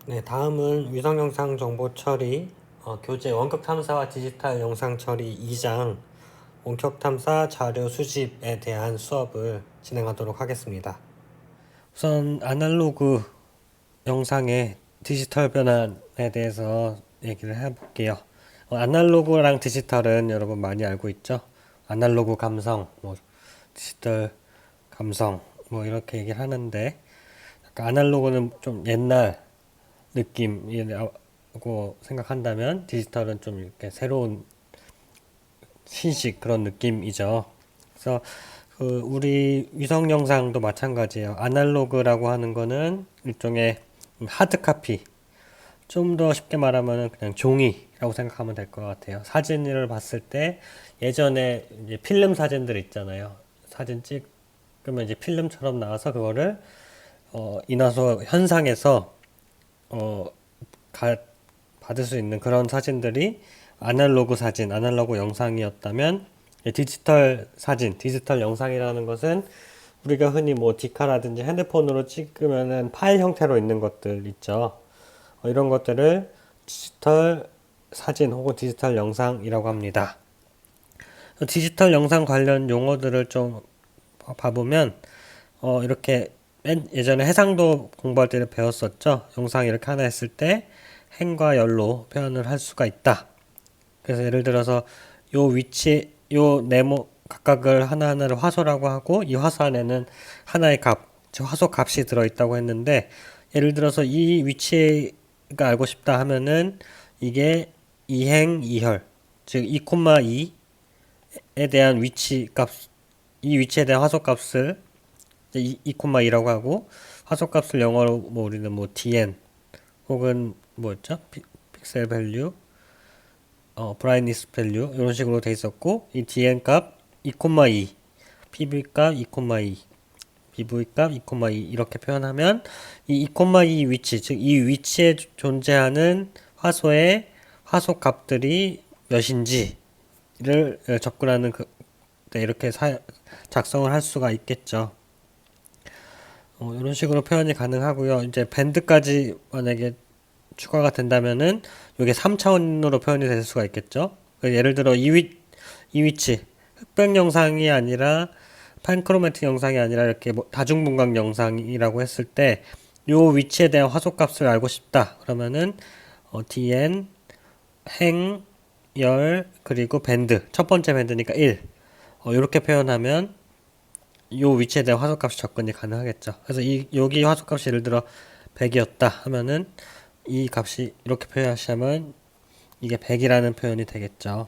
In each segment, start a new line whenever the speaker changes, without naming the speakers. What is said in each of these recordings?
네, 다음은 위성 영상 정보 처리, 교재 원격 탐사와 디지털 영상 처리 2장 원격 탐사 자료 수집에 대한 수업을 진행하도록 하겠습니다. 우선 아날로그 영상의 디지털 변환에 대해서 얘기를 해볼게요. 아날로그랑 디지털은 여러분 많이 알고 있죠? 아날로그 감성, 디지털 감성, 이렇게 얘기를 하는데, 아날로그는 좀 옛날 느낌이라고 생각한다면 디지털은 좀 이렇게 새로운 신식 그런 느낌이죠. 그래서 우리 위성 영상도 마찬가지예요. 아날로그라고 하는 거는 일종의 하드 카피. 좀 더 쉽게 말하면 그냥 종이라고 생각하면 될 것 같아요. 사진을 봤을 때 예전에 이제 필름 사진들 있잖아요. 사진 찍으면 이제 필름처럼 나와서 그거를 인화소 현상에서 어, 받을 수 있는 그런 사진들이 아날로그 사진, 아날로그 영상이었다면 디지털 사진, 디지털 영상이라는 것은 우리가 흔히 디카라든지 핸드폰으로 찍으면은 파일 형태로 있는 것들 있죠. 이런 것들을 디지털 사진 혹은 디지털 영상이라고 합니다. 디지털 영상 관련 용어들을 좀 봐보면 이렇게 예전에 해상도 공부할 때를 배웠었죠. 영상 이렇게 하나 했을 때 행과 열로 표현을 할 수가 있다. 그래서 예를 들어서 요 위치, 요 네모 각각을 하나하나를 화소라고 하고 이 화소 안에는 하나의 값, 즉 화소 값이 들어있다고 했는데 예를 들어서 이 위치가 알고 싶다 하면은 이게 이행 이혈, 즉 2,2에 대한 위치 값, 이 위치에 대한 화소 값을 2,2라고 하고 화소 값을 영어로 우리는 dn 혹은 뭐였죠? 픽셀 밸류 브라이트니스 밸류 이런 식으로 돼 있었고 이 dn 값 2,2, pv 값 2,2, pv 값 2,2 이렇게 표현하면 이 2,2 위치, 즉 이 위치에 존재하는 화소의 화소 값들이 몇인지를 접근하는 이렇게 작성을 할 수가 있겠죠. 이런 식으로 표현이 가능하고요. 이제 밴드까지 만약에 추가가 된다면은 이게 3차원으로 표현이 될 수가 있겠죠. 예를 들어 이 위치 흑백 영상이 아니라 판크로매틱 영상이 아니라 이렇게 다중분광 영상이라고 했을 때 요 위치에 대한 화소값을 알고 싶다. 그러면은 dn 행, 열, 그리고 밴드 첫 번째 밴드니까 1 이렇게 표현하면 요 위치에 대한 화소값이 접근이 가능하겠죠. 그래서 여기 화소값이 예를 들어 100이었다 하면은 이 값이 이렇게 표현하시면 이게 100이라는 표현이 되겠죠.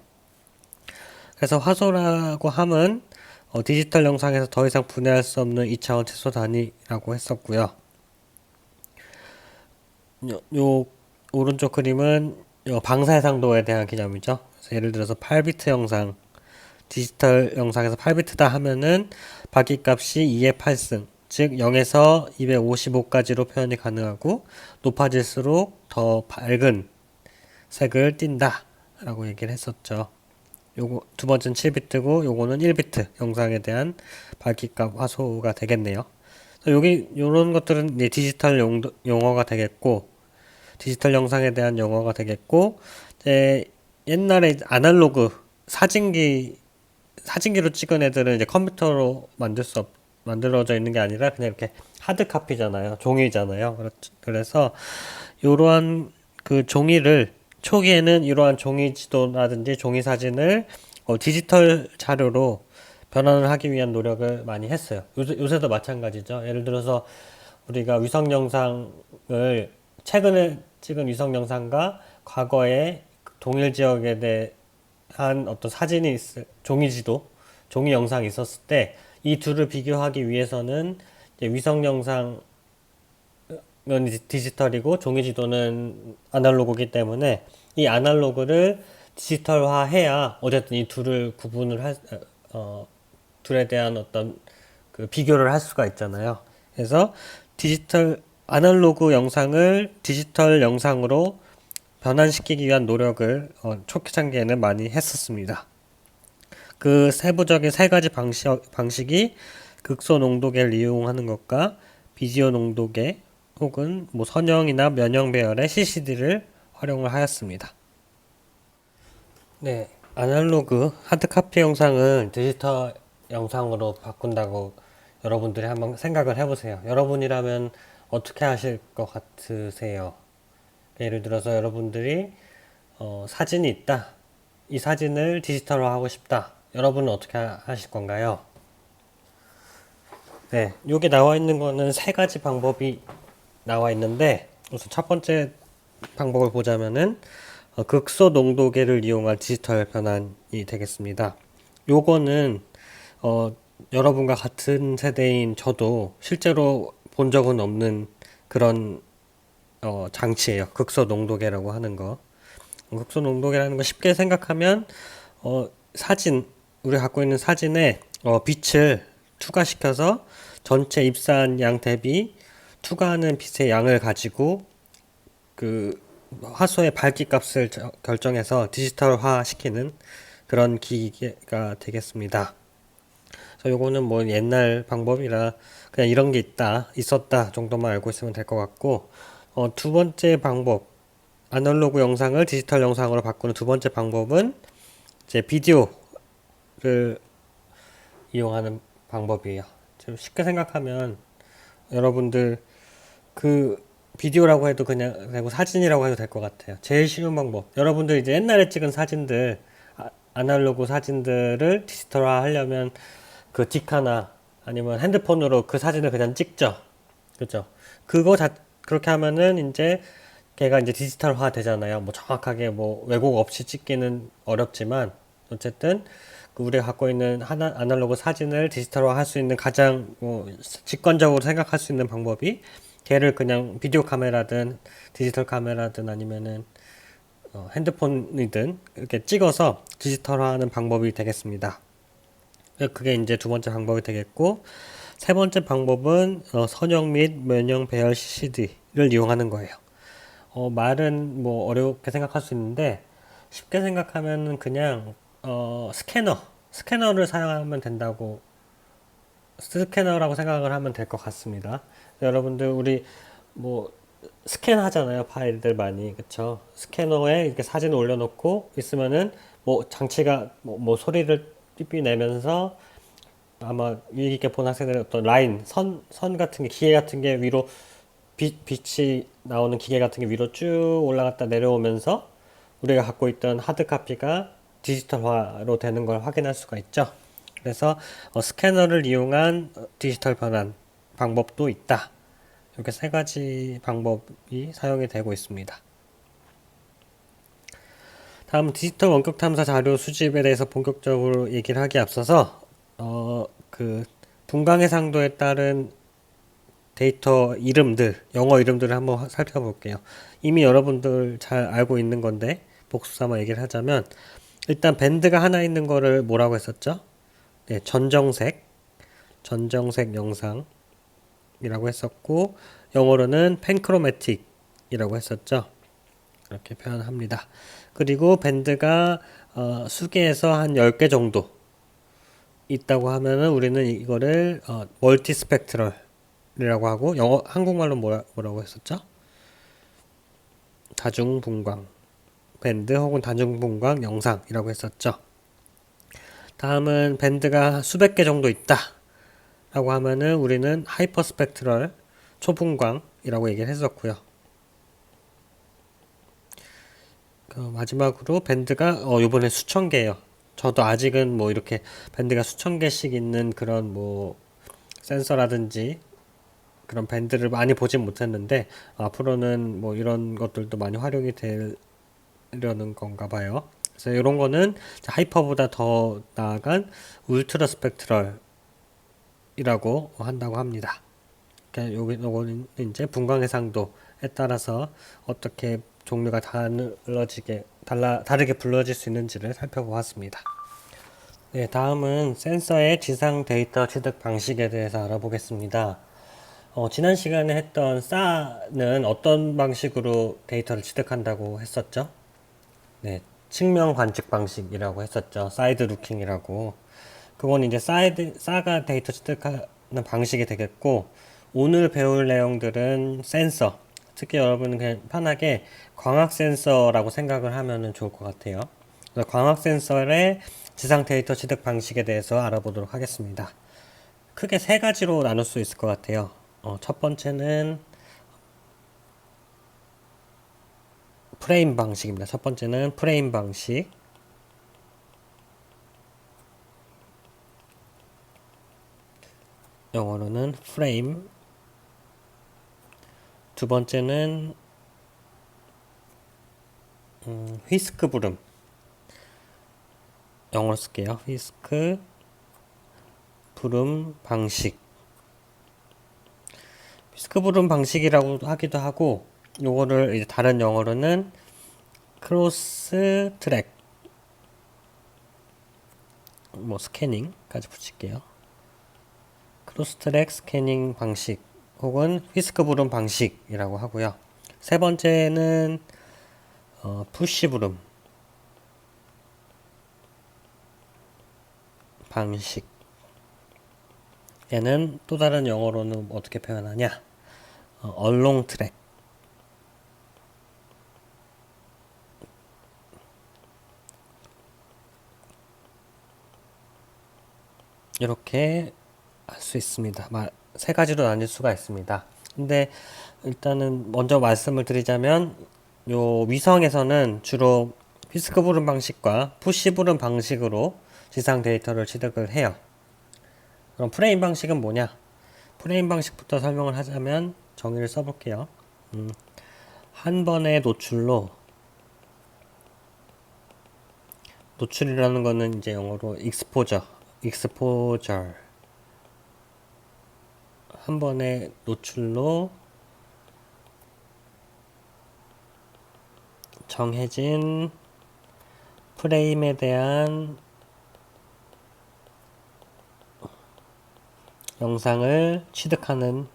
그래서 화소라고 함은 디지털 영상에서 더 이상 분해할 수 없는 2차원 최소 단위라고 했었고요. 요 오른쪽 그림은 방사해상도에 대한 개념이죠. 그래서 예를 들어서 8비트 영상, 디지털 영상에서 8비트다 하면은 바퀴값이 2의 8승, 즉 0에서 255까지로 표현이 가능하고 높아질수록 더 밝은 색을 띈다 라고 얘기를 했었죠. 요거 두 번째는 7비트고 요거는 1비트 영상에 대한 밝기값 화소가 되겠네요. 여기 요런 것들은 이제 디지털 용어가 되겠고 디지털 영상에 대한 용어가 되겠고 이제 옛날에 아날로그 사진기로 찍은 애들은 이제 컴퓨터로 만들어져 있는 게 아니라 그냥 이렇게 하드 카피잖아요. 종이잖아요. 그래서 이러한 그 종이를 초기에는 이러한 종이 지도라든지 종이 사진을 디지털 자료로 변환을 하기 위한 노력을 많이 했어요. 요새도 마찬가지죠. 예를 들어서 우리가 위성 영상을 최근에 찍은 위성 영상과 과거에 동일 지역에 대한 어떤 종이 지도, 종이 영상이 있었을 때 이 둘을 비교하기 위해서는 위성 영상은 디지털이고 종이 지도는 아날로그이기 때문에 이 아날로그를 디지털화 해야 어쨌든 이 둘을 둘에 대한 어떤 그 비교를 할 수가 있잖아요. 그래서 아날로그 영상을 디지털 영상으로 변환시키기 위한 노력을 초기 단계에는 많이 했었습니다. 그 세부적인 세 가지 방식이 극소 농도계를 이용하는 것과 비디오 농도계 혹은 뭐 선형이나 면형 배열의 CCD를 활용을 하였습니다. 네, 아날로그 하드카피 영상을 디지털 영상으로 바꾼다고 여러분들이 한번 생각을 해보세요. 여러분이라면 어떻게 하실 것 같으세요? 예를 들어서 여러분들이 사진이 있다. 이 사진을 디지털화 하고 싶다. 여러분은 어떻게 하실 건가요? 네, 여기 나와 있는 거는 세 가지 방법이 나와 있는데 우선 첫 번째 방법을 보자면은 극소 농도계를 이용한 디지털 변환이 되겠습니다. 요거는 여러분과 같은 세대인 저도 실제로 본 적은 없는 그런 장치예요. 극소 농도계라고 하는 거. 극소 농도계라는 거 쉽게 생각하면 사진 우리가 갖고 있는 사진에 빛을 투과시켜서 전체 입사한 양 대비 투과하는 빛의 양을 가지고 그 화소의 밝기 값을 결정해서 디지털화 시키는 그런 기계가 되겠습니다. 그래서 요거는 뭐 옛날 방법이라 그냥 이런 게 있었다 정도만 알고 있으면 될 것 같고, 두 번째 방법, 아날로그 영상을 디지털 영상으로 바꾸는 두 번째 방법은 이제 비디오를 이용하는 방법이에요. 좀 쉽게 생각하면 여러분들 그 비디오라고 해도 그냥 되고 사진이라고 해도 될 것 같아요. 제일 쉬운 방법. 여러분들 이제 옛날에 찍은 사진들, 아날로그 사진들을 디지털화 하려면 그 디카나 아니면 핸드폰으로 그 사진을 그냥 찍죠. 그죠? 그렇게 하면은 이제 걔가 이제 디지털화 되잖아요. 뭐 정확하게 뭐 왜곡 없이 찍기는 어렵지만 어쨌든 그 우리가 갖고 있는 아날로그 사진을 디지털화 할 수 있는 가장 뭐 직관적으로 생각할 수 있는 방법이 걔를 그냥 비디오 카메라든 디지털 카메라든 아니면은 핸드폰이든 이렇게 찍어서 디지털화하는 방법이 되겠습니다. 그게 이제 두 번째 방법이 되겠고, 세 번째 방법은 선형 및 면형 배열 CCD를 이용하는 거예요. 말은 뭐 어렵게 생각할 수 있는데 쉽게 생각하면은 그냥 스캐너를 사용하면 된다고 스캐너라고 생각을 하면 될 것 같습니다. 여러분들 우리 뭐 스캔 하잖아요. 파일들 많이. 그쵸? 스캐너에 이렇게 사진 올려놓고 있으면은 뭐 장치가 뭐 소리를 삐삐 내면서 아마 유익 있게 본 학생들은 어떤 라인, 선 같은 게, 기계 같은 게 위로 빛이 나오는 기계 같은 게 위로 쭉 올라갔다 내려오면서 우리가 갖고 있던 하드 카피가 디지털화로 되는 걸 확인할 수가 있죠. 그래서 스캐너를 이용한 디지털 변환 방법도 있다. 이렇게 세 가지 방법이 사용이 되고 있습니다. 다음 디지털 원격 탐사 자료 수집에 대해서 본격적으로 얘기를 하기에 앞서서 그 분광해상도에 따른 데이터 이름들, 영어 이름들을 한번 살펴볼게요. 이미 여러분들 잘 알고 있는 건데 복수 삼아 얘기를 하자면 일단 밴드가 하나 있는 거를 뭐라고 했었죠? 네, 전정색 영상이라고 했었고 영어로는 팬크로매틱이라고 했었죠. 이렇게 표현합니다. 그리고 밴드가 수개에서 한 10개 정도 있다고 하면은 우리는 이거를 멀티 스펙트럴이라고 하고 한국말로 뭐라고 했었죠? 다중분광 밴드 혹은 다중분광 영상이라고 했었죠. 다음은 밴드가 수백 개 정도 있다 라고 하면은 우리는 하이퍼 스펙트럴 초분광이라고 얘기를 했었고요. 마지막으로 밴드가 요번에 수천 개예요. 저도 아직은 뭐 이렇게 밴드가 수천 개씩 있는 그런 뭐 센서라든지 그런 밴드를 많이 보진 못했는데 앞으로는 뭐 이런 것들도 많이 활용이 되려는 건가 봐요. 그래서 이런 거는 하이퍼보다 더 나아간 울트라 스펙트럴이라고 한다고 합니다. 요거는 이제 분광해상도에 따라서 어떻게 종류가 다르게 불러질 수 있는지를 살펴보았습니다. 네, 다음은 센서의 지상 데이터 취득 방식에 대해서 알아보겠습니다. 지난 시간에 했던 SA는 어떤 방식으로 데이터를 취득한다고 했었죠? 네, 측면 관측 방식이라고 했었죠. 사이드 루킹이라고. 그건 이제 SA가 데이터 취득하는 방식이 되겠고, 오늘 배울 내용들은 센서, 특히 여러분은 그냥 편하게 광학 센서라고 생각을 하면 좋을 것 같아요. 그래서 광학 센서의 지상 데이터 취득 방식에 대해서 알아보도록 하겠습니다. 크게 세 가지로 나눌 수 있을 것 같아요. 첫 번째는 프레임 방식입니다. 첫 번째는 프레임 방식. 영어로는 프레임. 두 번째는 휘스크 부름. 영어로 쓸게요. 휘스크 부름 방식. 휘스크 부름 방식이라고 하기도 하고, 요거를 이제 다른 영어로는 크로스 트랙, 뭐 스캐닝까지 붙일게요. 크로스 트랙 스캐닝 방식 혹은 휘스크 부름 방식이라고 하고요. 세 번째는 푸시 부름 방식. 얘는 또 다른 영어로는 어떻게 표현하냐? 얼롱 트랙. 이렇게 할 수 있습니다. 세 가지로 나뉠 수가 있습니다. 근데 일단은 먼저 말씀을 드리자면 요 위성에서는 주로 휘스크 부름 방식과 푸시 부름 방식으로 지상 데이터를 취득을 해요. 그럼 프레임 방식은 뭐냐? 프레임 방식부터 설명을 하자면 정의를 써볼게요. 한 번의 노출이라는 거는 이제 영어로 exposure. 한 번의 노출로 정해진 프레임에 대한 영상을 취득하는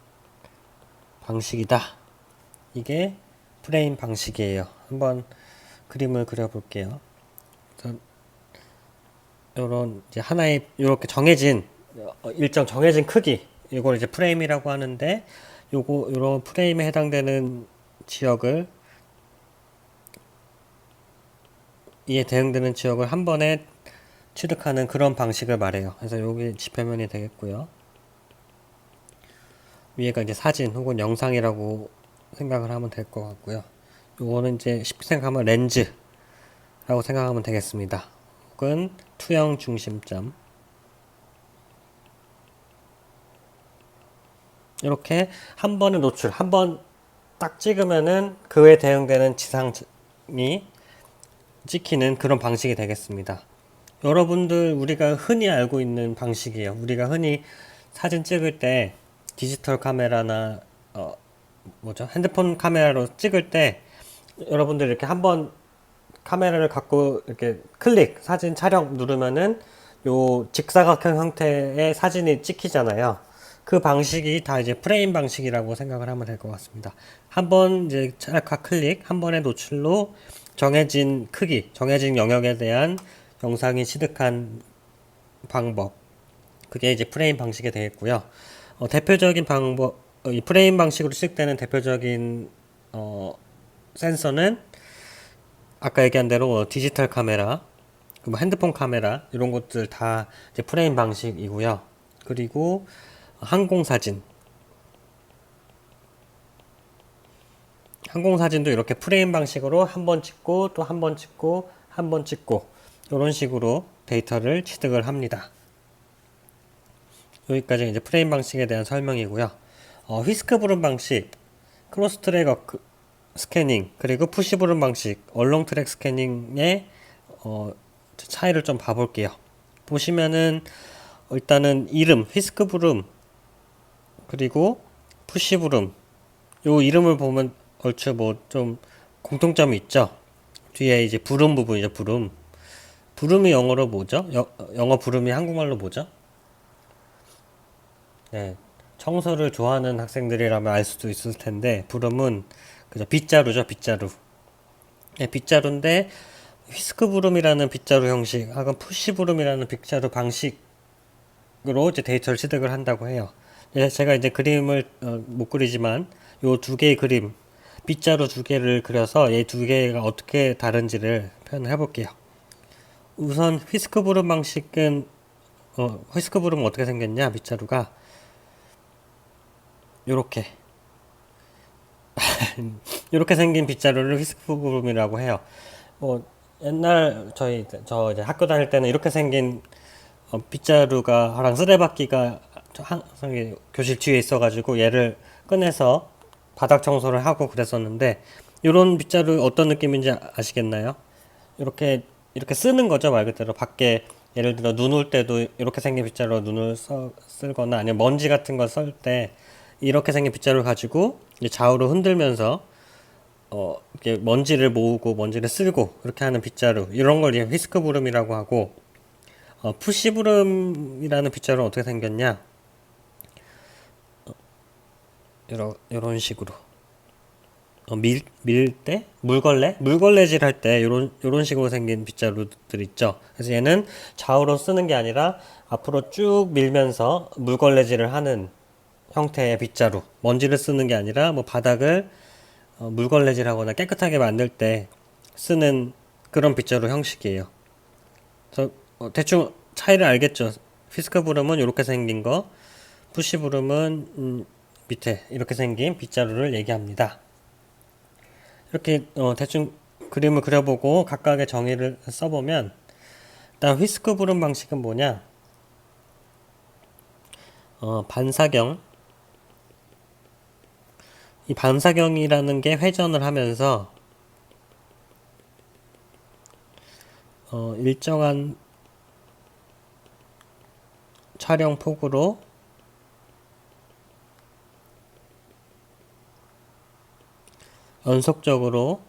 방식이다. 이게 프레임 방식이에요. 한번 그림을 그려볼게요. 요런 이제 하나의 이렇게 정해진 일정 정해진 크기, 이걸 이제 프레임이라고 하는데, 요런 프레임에 해당되는 지역을, 이에 대응되는 지역을 한 번에 취득하는 그런 방식을 말해요. 그래서 여기 지표면이 되겠고요. 위에가 이제 사진 혹은 영상이라고 생각을 하면 될 것 같고요. 요거는 이제 쉽게 생각하면 렌즈라고 생각하면 되겠습니다. 혹은 투영 중심점. 이렇게 한 번의 노출, 한 번 딱 찍으면은 그에 대응되는 지상이 찍히는 그런 방식이 되겠습니다. 여러분들 우리가 흔히 알고 있는 방식이에요. 우리가 흔히 사진 찍을 때 디지털 카메라나 핸드폰 카메라로 찍을 때 여러분들 이렇게 한번 카메라를 갖고 이렇게 사진 촬영 누르면은 요 직사각형 형태의 사진이 찍히잖아요. 그 방식이 다 이제 프레임 방식이라고 생각을 하면 될 것 같습니다. 한 번 이제 찰칵 클릭, 한 번의 노출로 정해진 크기, 정해진 영역에 대한 영상이 취득한 방법. 그게 이제 프레임 방식이 되겠고요. 대표적인 방법, 이 프레임 방식으로 취득되는 대표적인 센서는 아까 얘기한 대로 디지털 카메라, 뭐 핸드폰 카메라 이런 것들 다 이제 프레임 방식이고요. 그리고 항공사진도 이렇게 프레임 방식으로 한 번 찍고 또 한 번 찍고 한 번 찍고 이런 식으로 데이터를 취득을 합니다. 여기까지 이제 프레임 방식에 대한 설명이고요. 휘스크 부름 방식, 크로스 트랙 스캐닝, 그리고 푸시 부름 방식, 얼롱 트랙 스캐닝의 차이를 좀 봐볼게요. 보시면은 일단은 이름, 휘스크 부름, 그리고 푸시 부름, 요 이름을 보면 얼추 뭐 좀 공통점이 있죠. 뒤에 이제 부름 부분이죠. 부름이 영어로 뭐죠? 영어 부름이 한국말로 뭐죠? 네, 청소를 좋아하는 학생들이라면 알 수도 있을 텐데, 부름은 그죠, 빗자루죠. 빗자루. 네, 빗자루인데 휘스크 부름이라는 빗자루 형식 혹은 푸시 부름이라는 빗자루 방식으로 이제 데이터를 취득을 한다고 해요. 제가 이제 그림을 못 그리지만 요 두 개의 그림, 빗자루 두 개를 그려서 이 두 개가 어떻게 다른지를 표현을 해볼게요. 우선 휘스크 부름 방식은 휘스크 부름은 어떻게 생겼냐? 빗자루가 요렇게 이렇게 생긴 빗자루를 휘스크 부름이라고 해요. 옛날 저 이제 학교 다닐 때는 이렇게 생긴 빗자루가랑 쓰레받기가 항상 교실 뒤에 있어가지고 얘를 꺼내서 바닥 청소를 하고 그랬었는데, 이런 빗자루 어떤 느낌인지 아시겠나요? 이렇게 쓰는 거죠, 말 그대로. 밖에 예를 들어 눈 올 때도 이렇게 생긴 빗자루로 눈을 쓸거나 아니면 먼지 같은 거 쓸 때 이렇게 생긴 빗자루를 가지고 이제 좌우로 흔들면서 이렇게 먼지를 모으고 먼지를 쓸고 이렇게 하는 빗자루, 이런 걸 이제 휘스크 부름이라고 하고, 푸시 부름이라는 빗자루는 어떻게 생겼냐? 이런 식으로 밀 때? 물걸레질 할 때 요런 식으로 생긴 빗자루들 있죠. 그래서 얘는 좌우로 쓰는 게 아니라 앞으로 쭉 밀면서 물걸레질을 하는 형태의 빗자루. 먼지를 쓰는 게 아니라 뭐 바닥을 물걸레질 하거나 깨끗하게 만들 때 쓰는 그런 빗자루 형식이에요. 그래서 대충 차이를 알겠죠. 휘스크 부름은 이렇게 생긴 거, 푸시 부름은 밑에 이렇게 생긴 빗자루를 얘기합니다. 이렇게 대충 그림을 그려보고 각각의 정의를 써보면, 일단 휘스크 부름 방식은 뭐냐? 반사경. 이 반사경이라는 게 회전을 하면서 일정한 촬영 폭으로 연속적으로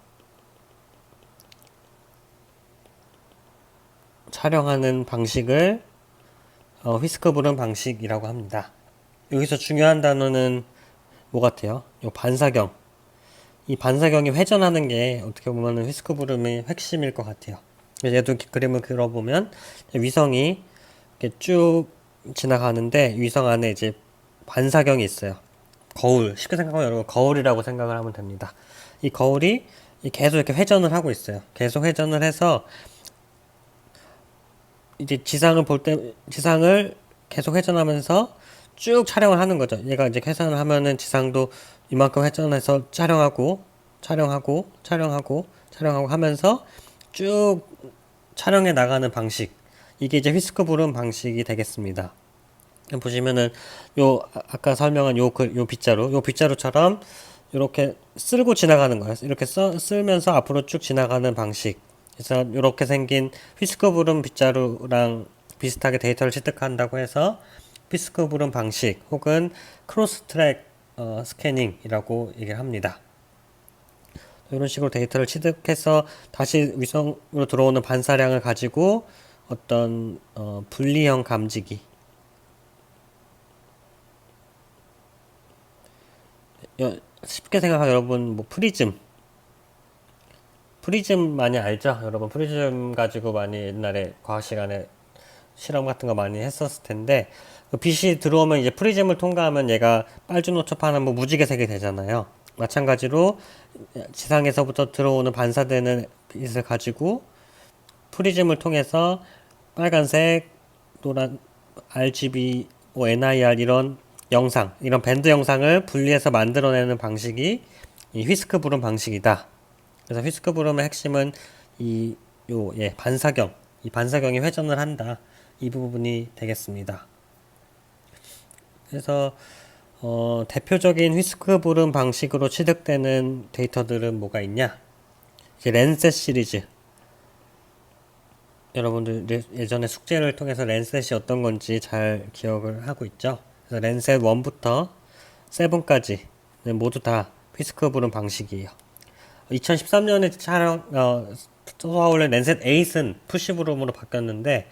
촬영하는 방식을 휘스크 부름 방식이라고 합니다. 여기서 중요한 단어는 뭐 같아요? 요 반사경. 이 반사경이 회전하는 게 어떻게 보면 휘스크 부름의 핵심일 것 같아요. 얘도 그림을 그려보면 위성이 이렇게 쭉 지나가는데 위성 안에 이제 반사경이 있어요. 거울, 쉽게 생각하면 여러분 거울이라고 생각을 하면 됩니다. 이 거울이 계속 이렇게 회전을 하고 있어요. 계속 회전을 해서 이제 지상을 계속 회전하면서 쭉 촬영을 하는 거죠. 얘가 이제 계산을 하면은 지상도 이만큼 회전해서 촬영하고 하면서 쭉 촬영해 나가는 방식. 이게 이제 휘스크 부름 방식이 되겠습니다. 보시면은 아까 설명한 요 빗자루처럼 이렇게 쓸고 지나가는 거예요. 이렇게 쓸면서 앞으로 쭉 지나가는 방식. 그래서 이렇게 생긴 휘스크 부름 빗자루랑 비슷하게 데이터를 취득한다고 해서 휘스크 부름 방식 혹은 크로스 트랙 스캐닝이라고 얘기를 합니다. 이런 식으로 데이터를 취득해서 다시 위성으로 들어오는 반사량을 가지고 어떤 분리형 감지기, 쉽게 생각하면 여러분 뭐 프리즘 많이 알죠? 여러분 프리즘 가지고 많이 옛날에 과학 시간에 실험 같은 거 많이 했었을 텐데, 그 빛이 들어오면 이제 프리즘을 통과하면 얘가 빨주노초파는 뭐 무지개색이 되잖아요. 마찬가지로 지상에서부터 들어오는 반사되는 빛을 가지고 프리즘을 통해서 빨간색, 노란, RGB, NIR 이런 밴드 영상을 분리해서 만들어내는 방식이 이 휘스크 부름 방식이다. 그래서 휘스크 부름의 핵심은 이 반사경이 회전을 한다. 이 부분이 되겠습니다. 그래서 대표적인 휘스크 부름 방식으로 취득되는 데이터들은 뭐가 있냐? 이제 랜셋 시리즈. 여러분들 예전에 숙제를 통해서 랜셋이 어떤 건지 잘 기억을 하고 있죠? 그래서 랜셋 1부터 7까지 모두 다 휘스크 부름 방식이에요. 2013년에 쏘아올린 랜셋 8은 푸시 부름으로 바뀌었는데,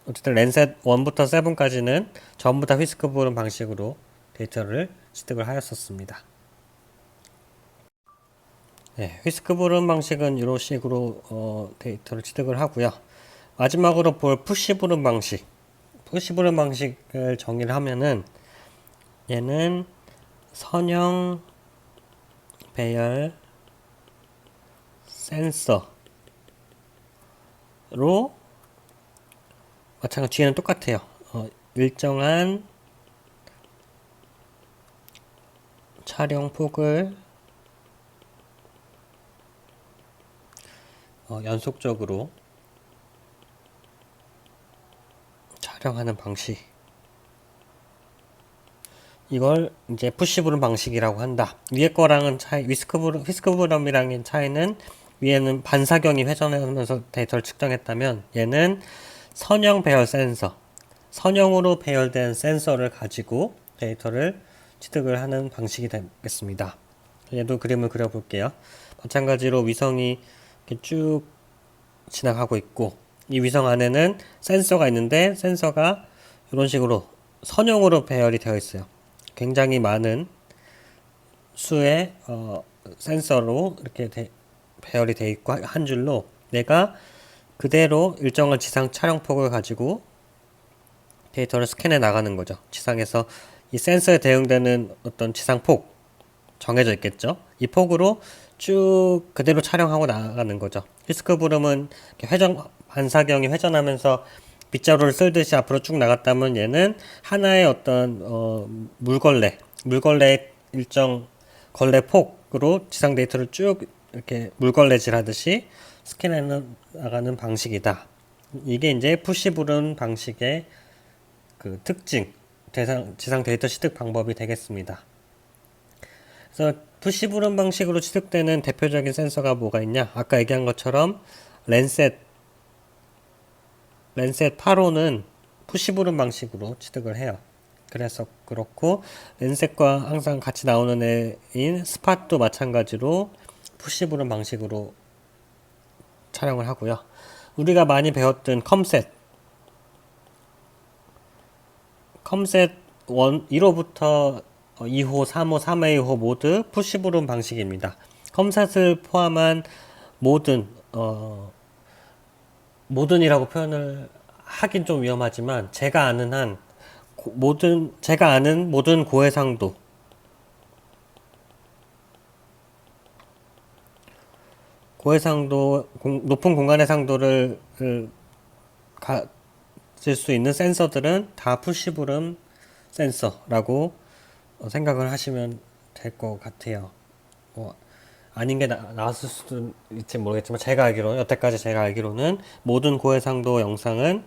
어쨌든 랜셋 1부터 7까지는 전부 다 휘스크 부름 방식으로 데이터를 취득을 하였었습니다. 네, 휘스크 부름 방식은 이런 식으로 데이터를 취득을 하고요. 마지막으로 볼 푸시 부름 방식. 푸시 부름 방식을 정의를 하면은 얘는 선형 배열 센서로 마찬가지 뒤에는 똑같아요. 일정한 촬영 폭을 연속적으로 촬영하는 방식. 이걸 이제 푸시브룸 방식이라고 한다. 위에 거랑은 차이, 휘스크브럼이랑의 차이는 위에는 반사경이 회전하면서 데이터를 측정했다면 얘는 선형 배열 센서, 선형으로 배열된 센서를 가지고 데이터를 취득을 하는 방식이 되겠습니다. 얘도 그림을 그려볼게요. 마찬가지로 위성이 이렇게 쭉 지나가고 있고 이 위성 안에는 센서가 있는데 센서가 이런 식으로 선형으로 배열이 되어 있어요. 굉장히 많은 수의 센서로 이렇게 배열이 되어 있고 한 줄로 내가 그대로 일정한 지상 촬영폭을 가지고 데이터를 스캔해 나가는 거죠. 지상에서 이 센서에 대응되는 어떤 지상폭 정해져 있겠죠. 이 폭으로 쭉 그대로 촬영하고 나가는 거죠. 휘스크브룸은 반사경이 회전하면서 빗자루를 쓸듯이 앞으로 쭉 나갔다면 얘는 하나의 어떤 물걸레의 일정 걸레 폭으로 지상 데이터를 쭉 이렇게 물걸레질 하듯이 스캔해 나가는 방식이다. 이게 이제 푸시브룸 방식의 그 특징, 지상 데이터 취득 방법이 되겠습니다. 그래서 푸시브룸 방식으로 취득되는 대표적인 센서가 뭐가 있냐? 아까 얘기한 것처럼 랜셋 8호는 푸시브룸 방식으로 취득을 해요. 그래서 그렇고 랜셋과 항상 같이 나오는 애인 스팟도 마찬가지로 푸시브룸 방식으로 촬영을 하고요. 우리가 많이 배웠던 컴셋 1호부터 2호, 3호, 3A호 모두 푸시브룸 방식입니다. 컴셋을 포함한 모든이라고 표현을 하긴 좀 위험하지만 제가 아는 모든 고해상도 높은 공간의 상도를 가질 수 있는 센서들은 다 푸시브룸 센서라고 생각을 하시면 될 것 같아요. 아닌 게 나왔을 수도 있지 모르겠지만 여태까지 제가 알기로는 모든 고해상도 영상은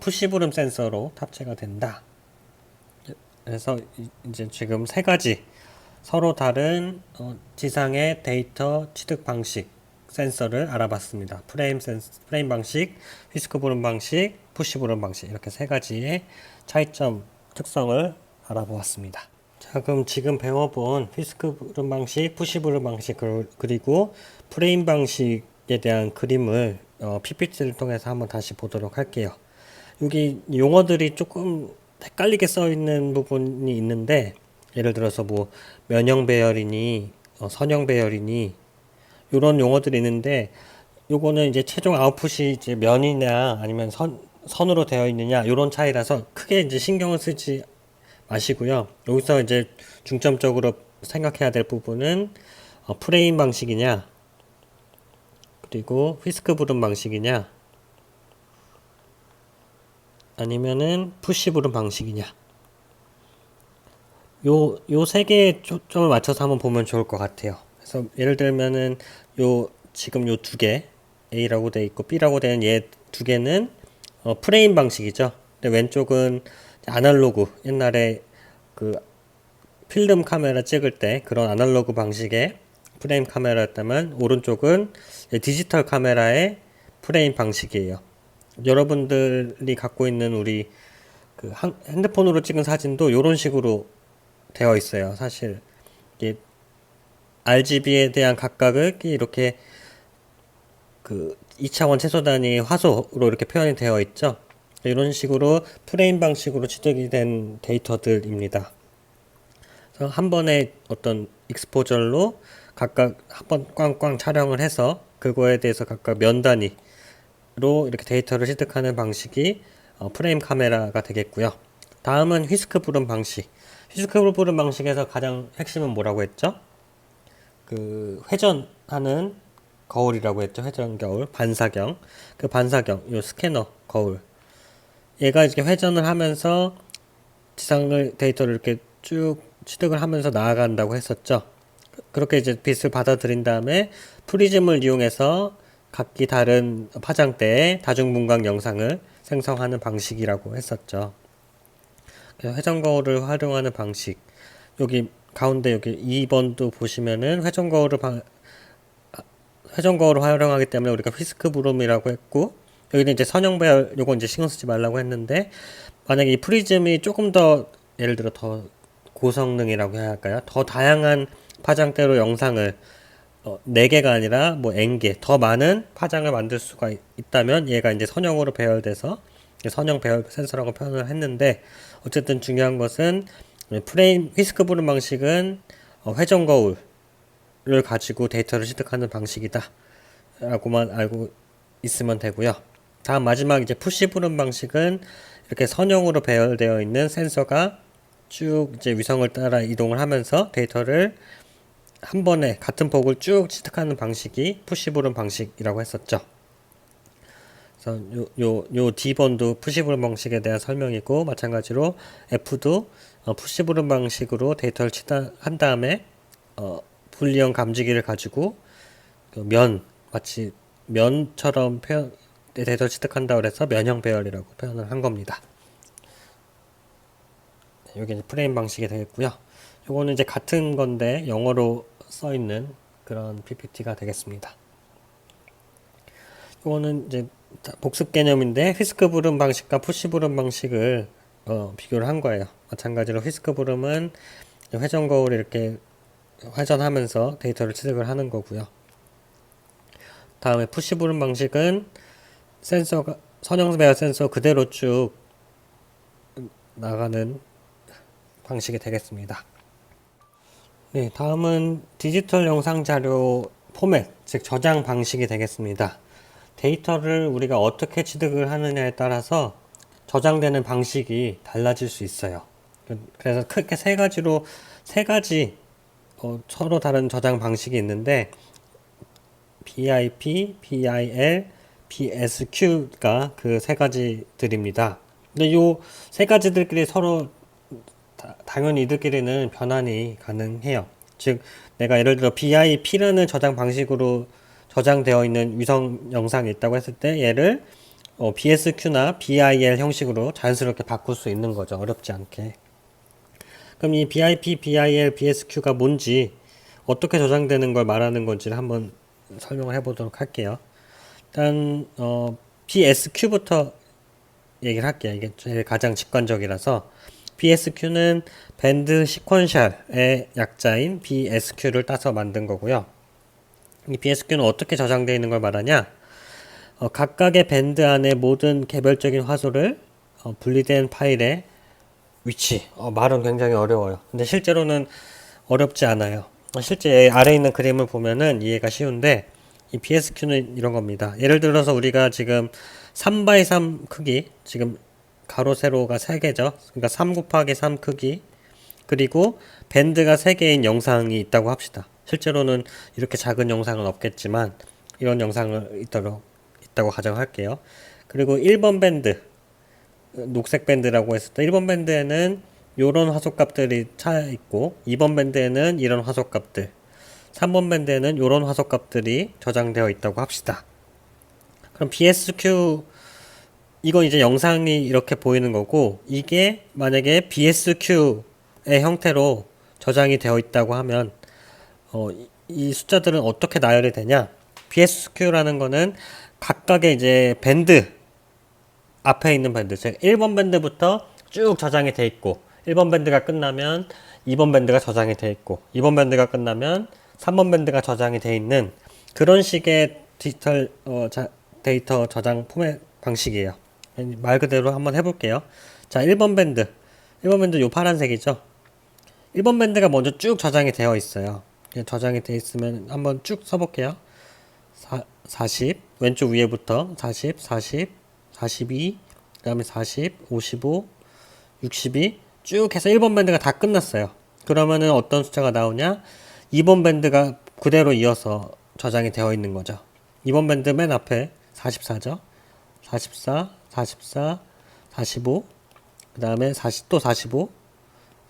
푸시브룸 센서로 탑재가 된다. 그래서 이제 지금 세 가지 서로 다른 지상의 데이터 취득 방식 센서를 알아봤습니다. 프레임 방식, 휘스크브룸 방식, 푸시브룸 방식 이렇게 세 가지의 차이점 특성을 알아보았습니다. 자, 그럼 지금 배워본 휘스크브룸 방식, 푸시브룸 방식 그리고 프레임 방식에 대한 그림을 PPT를 통해서 한번 다시 보도록 할게요. 여기 용어들이 조금 헷갈리게 써 있는 부분이 있는데 예를 들어서 뭐 면형 배열이니 선형 배열이니 이런 용어들이 있는데 요거는 이제 최종 아웃풋이 이제 면이냐 아니면 선으로 되어 있느냐 이런 차이라서 크게 이제 신경을 쓰지 마시고요. 여기서 이제 중점적으로 생각해야 될 부분은 프레임 방식이냐 그리고 휘스크브룸 방식이냐 아니면은 푸시브룸 방식이냐 요 세 개에 초점을 맞춰서 한번 보면 좋을 것 같아요. 그래서 예를 들면은 지금 요 두 개 A라고 돼 있고 B라고 되는 얘 두 개는 프레임 방식이죠. 근데 왼쪽은 아날로그 옛날에 그 필름 카메라 찍을 때 그런 아날로그 방식의 프레임 카메라였다면 오른쪽은 디지털 카메라의 프레임 방식이에요. 여러분들이 갖고 있는 우리 그 핸드폰으로 찍은 사진도 이런 식으로 되어 있어요. 사실 이게 RGB에 대한 각각을 이렇게 그 2차원 최소 단위 화소로 이렇게 표현이 되어 있죠. 이런 식으로 프레임 방식으로 취득이 된 데이터들입니다. 그래서 한 번에 어떤 익스포저로 각각 한 번 꽝꽝 촬영을 해서 그거에 대해서 각각 면 단위로 이렇게 데이터를 취득하는 방식이 프레임 카메라가 되겠고요. 다음은 휘스크브룸 방식. 피스크를 부른 방식에서 가장 핵심은 뭐라고 했죠? 그 회전하는 거울이라고 했죠. 회전 거울, 반사경. 그 반사경, 요 스캐너 거울. 얘가 이렇게 회전을 하면서 지상을 데이터를 이렇게 쭉 취득을 하면서 나아간다고 했었죠. 그렇게 이제 빛을 받아들인 다음에 프리즘을 이용해서 각기 다른 파장대의 다중분광 영상을 생성하는 방식이라고 했었죠. 그래서 회전 거울을 활용하는 방식. 여기 가운데 여기 2번도 보시면은 회전 거울을 활용하기 때문에 우리가 휘스크 브룸이라고 했고, 여기는 이제 선형 배열, 요거 이제 신경 쓰지 말라고 했는데, 만약에 이 프리즘이 조금 더 예를 들어 더 고성능이라고 해야 할까요? 더 다양한 파장대로 영상을 4개가 아니라 뭐 N개 더 많은 파장을 만들 수가 있다면 얘가 이제 선형으로 배열돼서 선형 배열 센서라고 표현을 했는데, 어쨌든 중요한 것은 프레임 휘스크 브룸 방식은 회전 거울을 가지고 데이터를 취득하는 방식이다 라고만 알고 있으면 되고요. 다음 마지막 이제 푸시 브룸 방식은 이렇게 선형으로 배열되어 있는 센서가 쭉 이제 위성을 따라 이동을 하면서 데이터를 한 번에 같은 폭을 쭉 취득하는 방식이 푸시 브룸 방식이라고 했었죠. 그래서 요 D번도 푸시 브룸 방식에 대한 설명이고, 마찬가지로 F도 푸시 브룸 방식으로 데이터를 취득한 다음에 불리형 감지기를 가지고 그 마치 면처럼 데이터를 취득한다고 해서 면형 배열이라고 표현을 한 겁니다. 여기 프레임 방식이 되겠고요. 요거는 이제 같은 건데 영어로 써 있는 그런 PPT가 되겠습니다. 요거는 이제 복습 개념인데 휘스크 브룸 방식과 푸시 브룸 방식을 비교를 한 거예요. 마찬가지로 휘스크 브룸은 회전 거울을 이렇게 회전하면서 데이터를 취득을 하는 거고요. 다음에 푸시 브룸 방식은 센서가 선형 배열 센서 그대로 쭉 나가는 방식이 되겠습니다. 네, 다음은 디지털 영상 자료 포맷, 즉 저장 방식이 되겠습니다. 데이터를 우리가 어떻게 취득을 하느냐에 따라서 저장되는 방식이 달라질 수 있어요. 그래서 크게 세 가지 서로 다른 저장 방식이 있는데, BIP, BIL, BSQ가 그 세 가지들입니다. 근데 요 세 가지들끼리 서로 당연히 이들끼리는 변환이 가능해요. 즉 내가 예를 들어 BIP라는 저장 방식으로 저장되어 있는 위성 영상이 있다고 했을 때 얘를 BSQ나 BIL 형식으로 자연스럽게 바꿀 수 있는 거죠. 어렵지 않게. 그럼 이 BIP, BIL, BSQ가 뭔지, 어떻게 저장되는 걸 말하는 건지를 한번 설명을 해보도록 할게요. 일단 BSQ부터 얘기를 할게요. 이게 제일 가장 직관적이라서. BSQ는 밴드 시퀀셜의 약자인 BSQ를 따서 만든 거고요. 이 BSQ는 어떻게 저장되어 있는 걸 말하냐? 각각의 밴드 안에 모든 개별적인 화소를 분리된 파일의 위치. 말은 굉장히 어려워요. 근데 실제로는 어렵지 않아요. 실제 아래에 있는 그림을 보면은 이해가 쉬운데, 이 BSQ는 이런 겁니다. 예를 들어서 우리가 지금 3x3 크기, 지금 가로 세로가 3개죠. 그러니까 3 곱하기 3 크기, 그리고 밴드가 3개인 영상이 있다고 합시다. 실제로는 이렇게 작은 영상은 없겠지만 이런 영상을 있다고 가정할게요. 그리고 1번 밴드, 녹색 밴드라고 했을 때 1번 밴드에는 이런 화소값들이 차 있고, 2번 밴드에는 이런 화소값들, 3번 밴드에는 이런 화소값들이 저장되어 있다고 합시다. 그럼 BSQ, 이건 이제 영상이 이렇게 보이는 거고, 이게 만약에 BSQ의 형태로 저장이 되어 있다고 하면 이 숫자들은 어떻게 나열이 되냐? BSQ라는 거는 각각의 이제 밴드 앞에 있는 밴드, 즉 1번 밴드부터 쭉 저장이 돼 있고, 1번 밴드가 끝나면 2번 밴드가 저장이 돼 있고, 2번 밴드가 끝나면 3번 밴드가 저장이 돼 있는 그런 식의 디지털 데이터 저장 포맷 방식이에요. 말 그대로 한번 해볼게요. 자, 1번 밴드 요 파란색이죠. 1번 밴드가 먼저 쭉 저장이 되어 있어요. 저장이 되어 있으면 한번 쭉 써볼게요. 40, 왼쪽 위에부터 40, 42, 그 다음에 40, 55, 62, 쭉 해서 1번 밴드가 다 끝났어요. 그러면은 어떤 숫자가 나오냐? 2번 밴드가 그대로 이어서 저장이 되어 있는 거죠. 2번 밴드 맨 앞에 44죠. 44, 44, 45, 그 다음에 40, 또 45.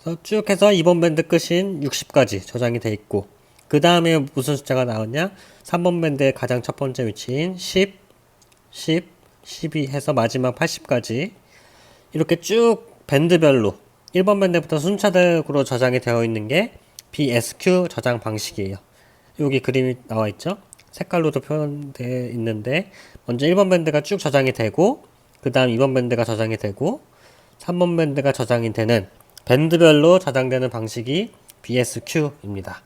그래서 쭉 해서 2번 밴드 끝인 60까지 저장이 돼 있고, 그 다음에 무슨 숫자가 나왔냐? 3번 밴드의 가장 첫 번째 위치인 10, 10, 12 해서 마지막 80까지 이렇게 쭉 밴드별로 1번 밴드부터 순차적으로 저장이 되어 있는 게 BSQ 저장 방식이에요. 여기 그림이 나와 있죠? 색깔로도 표현되어 있는데, 먼저 1번 밴드가 쭉 저장이 되고, 그 다음 2번 밴드가 저장이 되고, 3번 밴드가 저장이 되는 밴드별로 저장되는 방식이 BSQ입니다.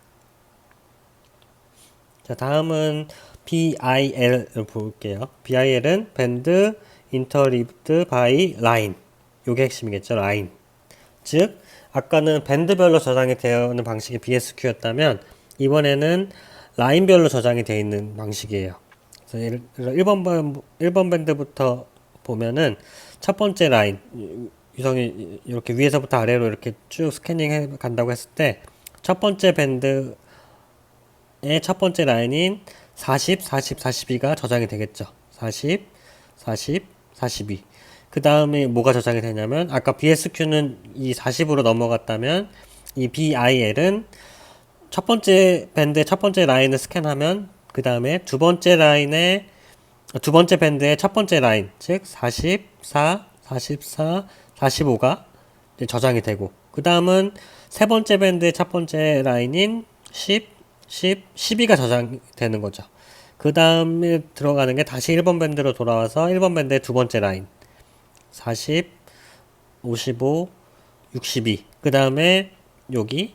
자, 다음은 BIL을 볼게요. BIL은 밴드 인터리브드 바이 라인. 요게 핵심이겠죠, 라인. 즉, 아까는 밴드별로 저장이 되어 있는 방식이 BSQ였다면, 이번에는 라인별로 저장이 되어 있는 방식이에요. 그래서 예를 들어 1번 밴드부터 보면은 첫 번째 라인, 유성이 이렇게 위에서부터 아래로 이렇게 쭉 스캐닝 해 간다고 했을 때, 첫 번째 밴드의 첫 번째 라인인 40, 40, 42가 저장이 되겠죠. 40, 40, 42. 그 다음에 뭐가 저장이 되냐면, 아까 BSQ는 이 40으로 넘어갔다면, 이 BIL은 첫 번째 밴드의 첫 번째 라인을 스캔하면, 그 다음에 두 번째 밴드의 첫 번째 라인, 즉 44, 44, 45가 저장이 되고, 그 다음은 세 번째 밴드의 첫 번째 라인인 10, 10, 12가 저장이 되는 거죠. 그 다음에 들어가는 게 다시 1번 밴드로 돌아와서 1번 밴드의 두 번째 라인, 40, 55, 62. 그 다음에 여기,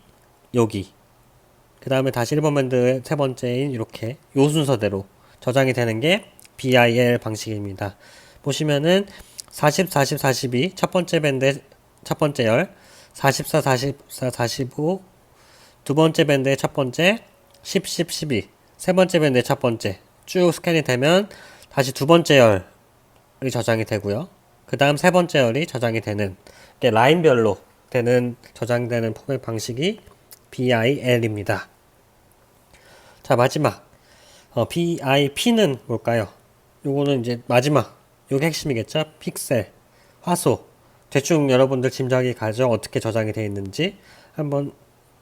그 다음에 다시 1번 밴드의 세 번째인 이렇게 요 순서대로 저장이 되는 게 BIL 방식입니다. 보시면은 40, 40, 42 첫 번째 밴드의 첫 번째 열, 44, 44, 45 두 번째 밴드의 첫 번째, 10, 10, 12 세 번째 밴드의 첫 번째 쭉 스캔이 되면 다시 두 번째 열이 저장이 되고요. 그 다음 세 번째 열이 저장이 되는 라인별로 되는 저장되는 포맷 방식이 BIL입니다. 자, 마지막 BIP는 뭘까요? 요거는 이제 마지막, 요게 핵심이겠죠? 픽셀, 화소. 대충 여러분들 짐작이 가죠? 어떻게 저장이 되어 있는지 한번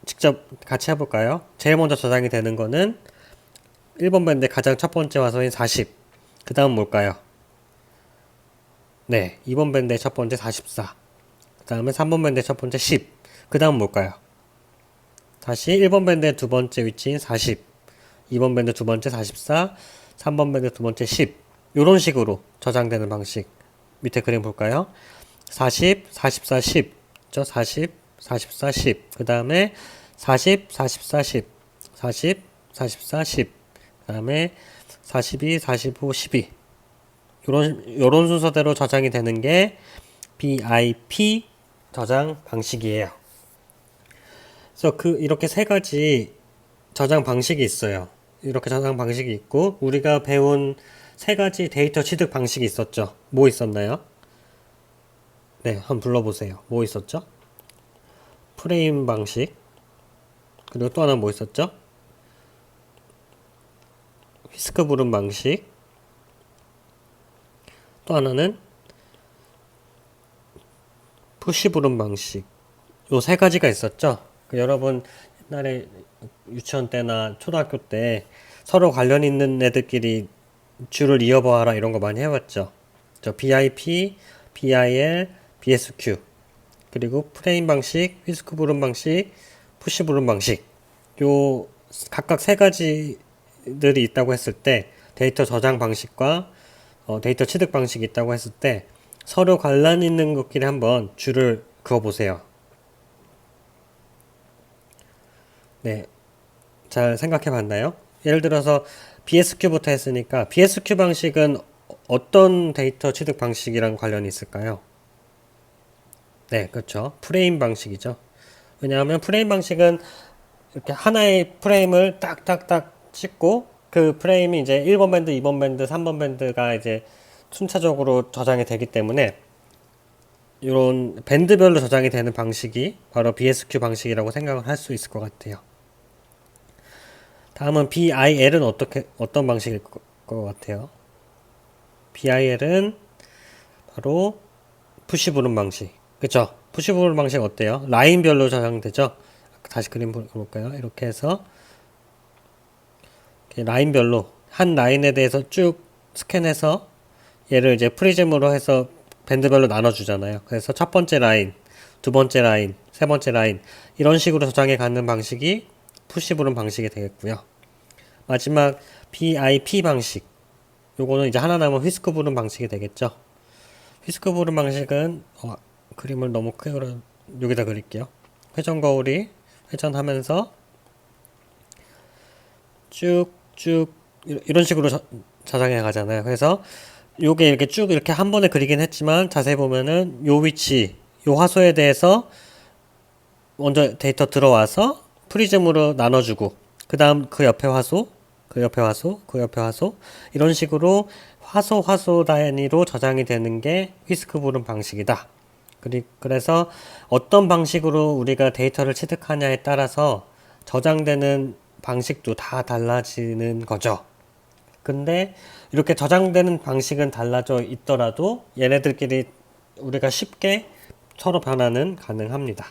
직접 같이 해볼까요? 제일 먼저 저장이 되는 거는 1번 밴드의 가장 첫 번째 화소인 40. 그 다음 뭘까요? 네, 2번 밴드의 첫 번째 44. 그 다음에 3번 밴드의 첫 번째 10. 그 다음 뭘까요? 다시 1번 밴드의 두 번째 위치인 40. 2번 밴드 두 번째 44, 3번 밴드 두 번째 10. 요런 식으로 저장되는 방식. 밑에 그림 볼까요? 40, 44, 10. 40, 44, 10. 그 다음에 40, 44, 10. 40, 44, 10. 그 다음에 42, 45, 12. 요런 순서대로 저장이 되는 게 BIP 저장 방식이에요. 그래서 이렇게 세 가지 저장 방식이 있어요. 이렇게 저장 방식이 있고, 우리가 배운 세 가지 데이터 취득 방식이 있었죠. 뭐 있었나요? 네, 한번 불러보세요. 뭐 있었죠? 프레임 방식. 그리고 또 하나 뭐 있었죠? 휘스크 부름 방식. 또 하나는 푸시 부름 방식. 요 세 가지가 있었죠. 여러분 옛날에 유치원 때나 초등학교 때 서로 관련 있는 애들끼리 줄을 이어봐라 이런 거 많이 해봤죠. 저 BIP, BIL, BSQ 그리고 프레임 방식, 휘스크 부름 방식, 푸시 부름 방식 요 각각 세 가지들이 있다고 했을 때 데이터 저장 방식과 데이터 취득 방식이 있다고 했을 때 서로 관련 있는 것끼리 한번 줄을 그어보세요. 네, 잘 생각해 봤나요? 예를 들어서 BSQ부터 했으니까 BSQ 방식은 어떤 데이터 취득 방식이랑 관련이 있을까요? 네, 그렇죠. 프레임 방식이죠. 왜냐하면 프레임 방식은 이렇게 하나의 프레임을 딱딱딱 찍고 그 프레임이 이제 1번 밴드, 2번 밴드, 3번 밴드가 이제 순차적으로 저장이 되기 때문에 이런 밴드별로 저장이 되는 방식이 바로 BSQ 방식이라고 생각을 할 수 있을 것 같아요. 다음은 BIL은 어떤 방식일 것 같아요? BIL은 바로 푸시 부른 방식. 그쵸? 푸시 부른 방식 어때요? 라인별로 저장되죠? 다시 그림 볼까요? 이렇게 해서 이렇게 라인별로 한 라인에 대해서 쭉 스캔해서 얘를 이제 프리즘으로 해서 밴드별로 나눠주잖아요. 그래서 첫 번째 라인, 두 번째 라인, 세 번째 라인 이런 식으로 저장해 가는 방식이 푸시 부른 방식이 되겠고요. 마지막 BIP 방식, 요거는 이제 하나 남은 휘스크 부른 방식이 되겠죠. 휘스크 부른 방식은 그림을 너무 크게 여기다 그릴게요. 회전 거울이 회전하면서 쭉쭉 이런 식으로 저장해 가잖아요. 그래서 요게 이렇게 쭉 이렇게 한 번에 그리긴 했지만 자세히 보면은 요 위치, 요 화소에 대해서 먼저 데이터 들어와서 프리즘으로 나눠주고 그 다음 그 옆에 화소, 그 옆에 화소, 그 옆에 화소 이런 식으로 화소 단위로 저장이 되는 게 휘스크 부른 방식이다. 그래서 어떤 방식으로 우리가 데이터를 취득하냐에 따라서 저장되는 방식도 다 달라지는 거죠. 근데 이렇게 저장되는 방식은 달라져 있더라도 얘네들끼리 우리가 쉽게 서로 변화는 가능합니다.